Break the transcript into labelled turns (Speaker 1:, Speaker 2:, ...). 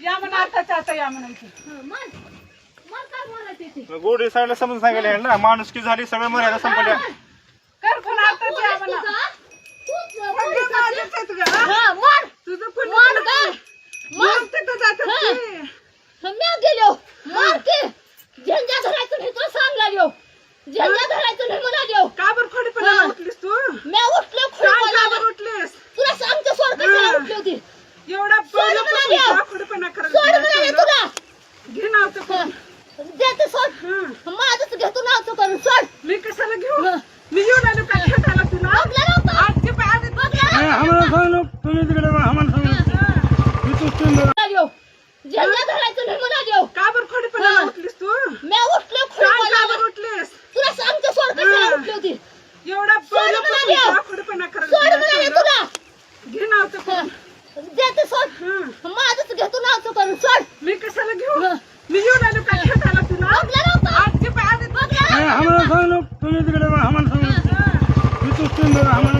Speaker 1: या म्हणा आता या म्हणायची
Speaker 2: गोडी सगळ्याला समजून सांगायला ना माणुसकी झाली सगळं मर्यादा संपल्या
Speaker 1: कर पण आताच या म्हणा तुझं पण
Speaker 3: गेलो मारते झेंडा धरायचं नाही तुला सांगला झेंडा धरायचं नाही म्हणालो
Speaker 1: का बरं खोडीपणा उठलीस तू
Speaker 3: मी उठलो
Speaker 1: का बरं उठलीस
Speaker 3: तुला सांगते सोड कशाला उठली होती
Speaker 1: एवढा खोडीपणा
Speaker 3: सोड म्हणाले तुला
Speaker 1: घे नावचं करून
Speaker 3: देते सोड माझंच घेतो नावचं करून सोड
Speaker 1: मी कशाला घेऊ मी येऊन आलो का खेळायला तुला
Speaker 3: बघलं नव्हतं
Speaker 1: आजचे पाय
Speaker 2: आम्हाला सांगलो तुम्ही तिकडे आम्हाला सांगलो
Speaker 3: झेंडा धरायचं नाही म्हणालो
Speaker 1: का बरं खोडीपणा उठलीस तू
Speaker 3: मी उठलो
Speaker 1: का बरं उठलीस
Speaker 3: तुला सांगते सोड कशाला उठली होती
Speaker 1: एवढा खोडीपणा
Speaker 3: सोड म्हणाले तुला
Speaker 1: घे नावचं करून
Speaker 3: देते सोड माझंच घेतो नावचं करून सोड
Speaker 1: मी कशाला घेऊ मी येऊन आलो का खेळायला तुला
Speaker 3: बघलं नव्हतं
Speaker 1: आजचे पाय
Speaker 2: आम्हाला सांगलो तुम्ही तिकडे आम्हाला सांगलो आम्हाला